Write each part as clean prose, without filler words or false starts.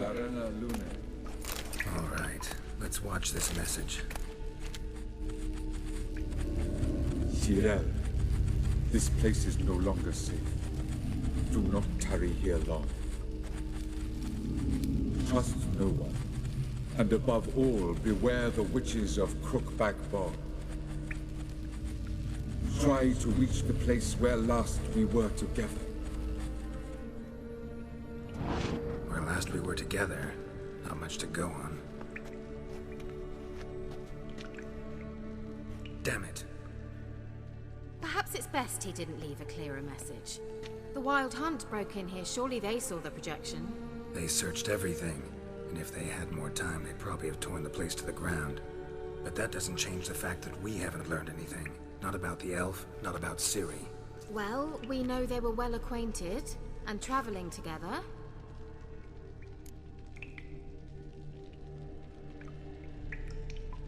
Arena Lune. All right, let's watch this message. Tyrell, this place is no longer safe. Do not tarry here long. Trust no one. And above all, beware the witches of Crookback Bog. Try to reach the place where last we were together. Where last we were together, not much to go on. Damn it. Perhaps it's best he didn't leave a clearer message. The Wild Hunt broke in here, surely they saw the projection. They searched everything, and if they had more time, they'd probably have torn the place to the ground. But that doesn't change the fact that we haven't learned anything. Not about the elf, not about Ciri. Well, we know they were well acquainted, and traveling together.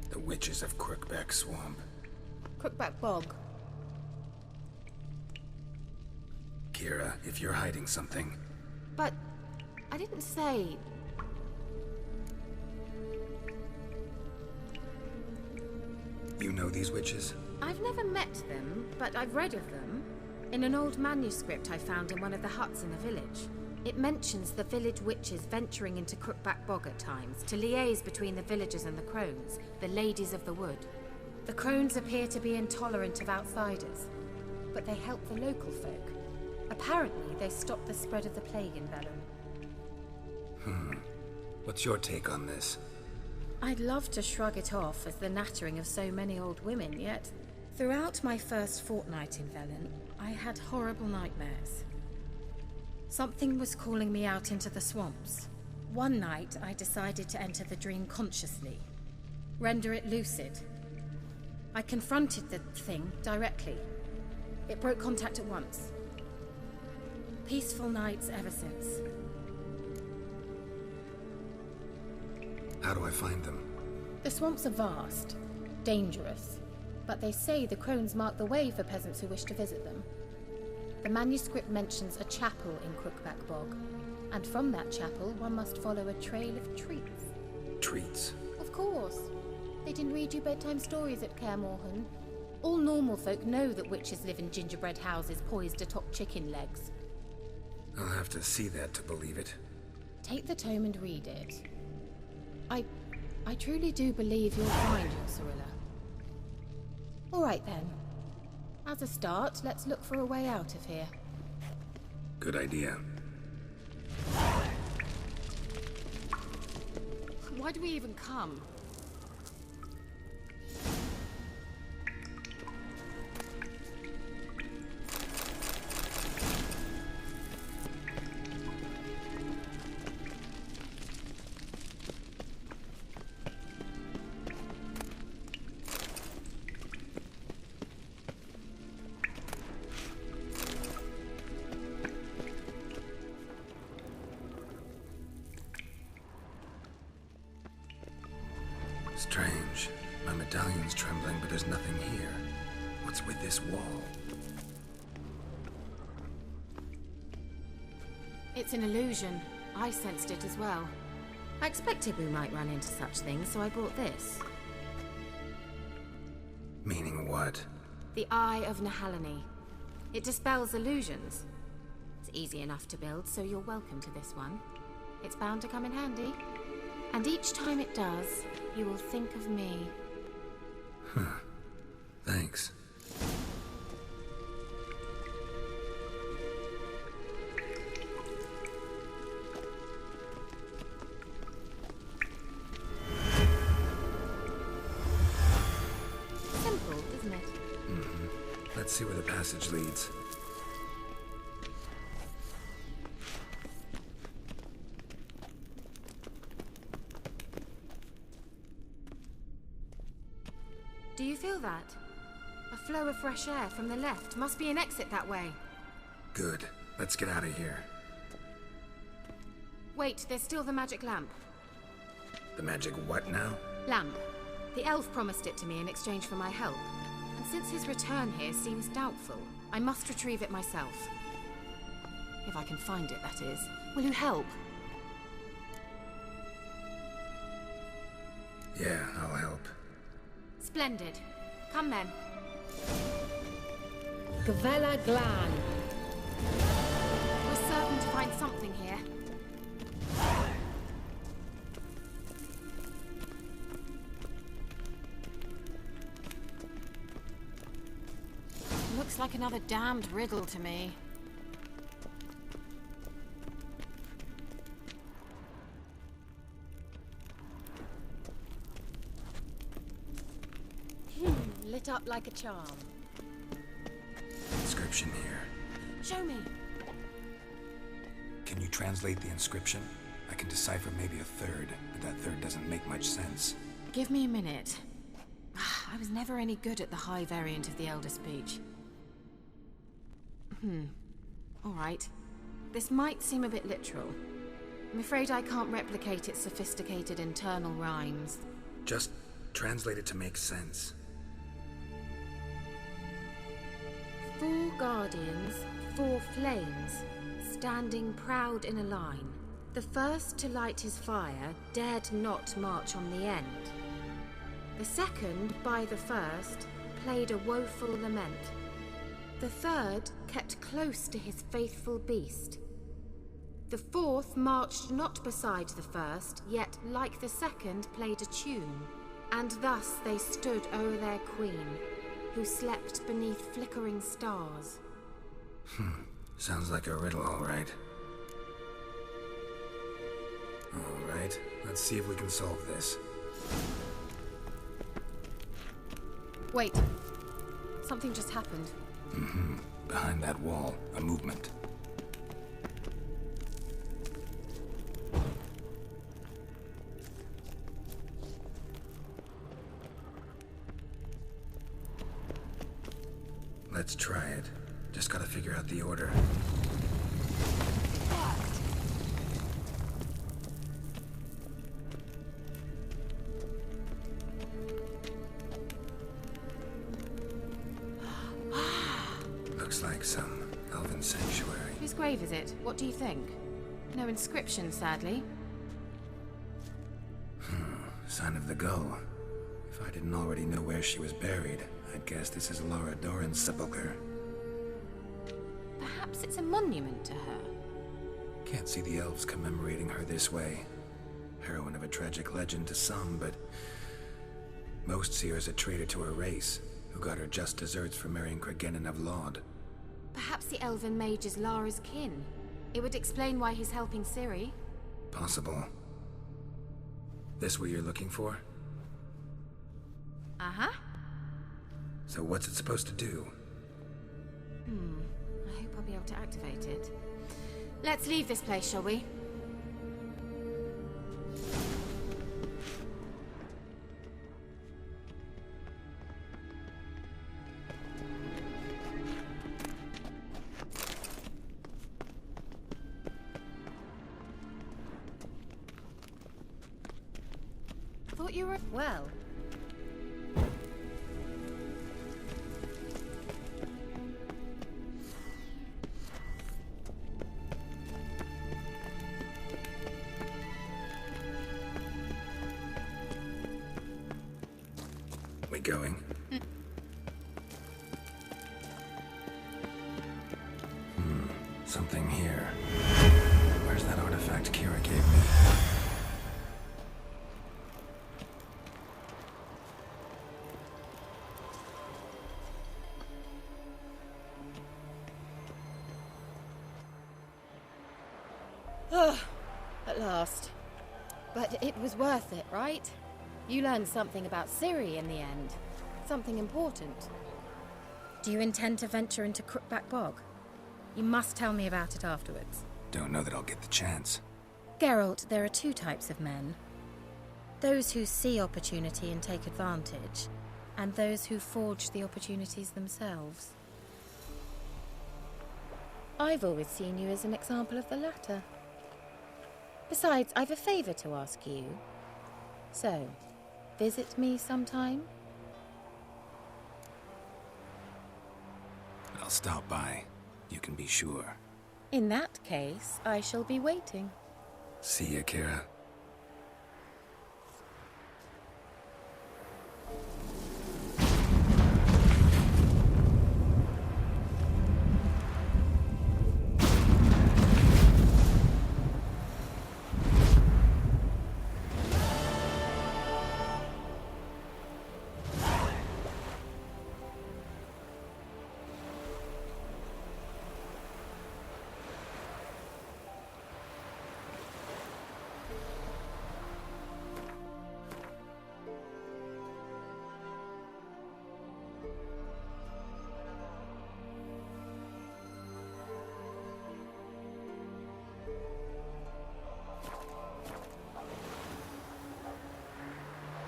The witches of Crookback Swamp. Crookback Bog. Kira, if you're hiding something... But I didn't say... You know these witches? I've never met them, but I've read of them. In an old manuscript I found in one of the huts in the village. It mentions the village witches venturing into Crookback Bog at times to liaise between the villagers and the crones, the ladies of the wood. The crones appear to be intolerant of outsiders, but they help the local folk. Apparently, they stopped the spread of the plague in Vellum. What's your take on this? I'd love to shrug it off as the nattering of so many old women, yet throughout my first fortnight in Vellum, I had horrible nightmares. Something was calling me out into the swamps. One night, I decided to enter the dream consciously, render it lucid. I confronted the thing directly. It broke contact at once. Peaceful nights ever since. How do I find them? The swamps are vast, dangerous, but they say the crones mark the way for peasants who wish to visit them. The manuscript mentions a chapel in Crookback Bog, and from that chapel one must follow a trail of treats. Treats? Of course. They didn't read you bedtime stories at Kaer Morhen. All normal folk know that witches live in gingerbread houses poised atop chicken legs. I'll have to see that to believe it. Take the tome and read it. I truly do believe you'll find your Cirilla. All right then. As a start, let's look for a way out of here. Good idea. Why do we even come? Strange. My medallion's trembling, but there's nothing here. What's with this wall? It's an illusion. I sensed it as well. I expected we might run into such things, so I brought this. Meaning what? The Eye of Nehaleni. It dispels illusions. It's easy enough to build, so you're welcome to this one. It's bound to come in handy. And each time it does, you will think of me. Huh. Thanks. Simple, isn't it? Let's see where the passage leads. Do you feel that? A flow of fresh air from the left. Must be an exit that way. Good. Let's get out of here. Wait, there's still the magic lamp. The magic what now? Lamp. The elf promised it to me in exchange for my help. And since his return here seems doubtful, I must retrieve it myself. If I can find it, that is. Will you help? Yeah, I'll help. Splendid. Come then. Gavella Glan. We're certain to find something here. Looks like another damned riddle to me. Lit up like a charm. Inscription here. Show me. Can you translate the inscription? I can decipher maybe a third, but that third doesn't make much sense. Give me a minute. I was never any good at the high variant of the Elder Speech. All right. This might seem a bit literal. I'm afraid I can't replicate its sophisticated internal rhymes. Just translate it to make sense. 4 guardians, 4 flames, standing proud in a line. The first to light his fire dared not march on the end. The second, by the first, played a woeful lament. The third kept close to his faithful beast. The fourth marched not beside the first, yet like the second played a tune. And thus they stood o'er their queen, who slept beneath flickering stars. Sounds like a riddle, all right. All right, let's see if we can solve this. Wait. Something just happened. Behind that wall, a movement. Let's try it. Just gotta figure out the order. Looks like some elven sanctuary. Whose grave is it? What do you think? No inscription, sadly. Sign of the gull. If I didn't already know where she was buried, I'd guess this is Laura Doran's sepulcher. Perhaps it's a monument to her. Can't see the elves commemorating her this way. Heroine of a tragic legend to some, but most see her as a traitor to her race, who got her just deserts for marrying Cregennan of Laud. Perhaps the elven mage is Lara's kin. It would explain why he's helping Ciri. Possible. This what you're looking for? Uh-huh. So what's it supposed to do? I hope I'll be able to activate it. Let's leave this place, shall we? Thought you were... well... We going? Something here. Where's that artifact Kira gave me? At last. But it was worth it, right? You learned something about Ciri in the end. Something important. Do you intend to venture into Crookback Bog? You must tell me about it afterwards. Don't know that I'll get the chance. Geralt, there are 2 types of men. Those who see opportunity and take advantage, and those who forge the opportunities themselves. I've always seen you as an example of the latter. Besides, I've a favor to ask you. So, visit me sometime? I'll stop by. You can be sure. In that case, I shall be waiting. See ya, Kira.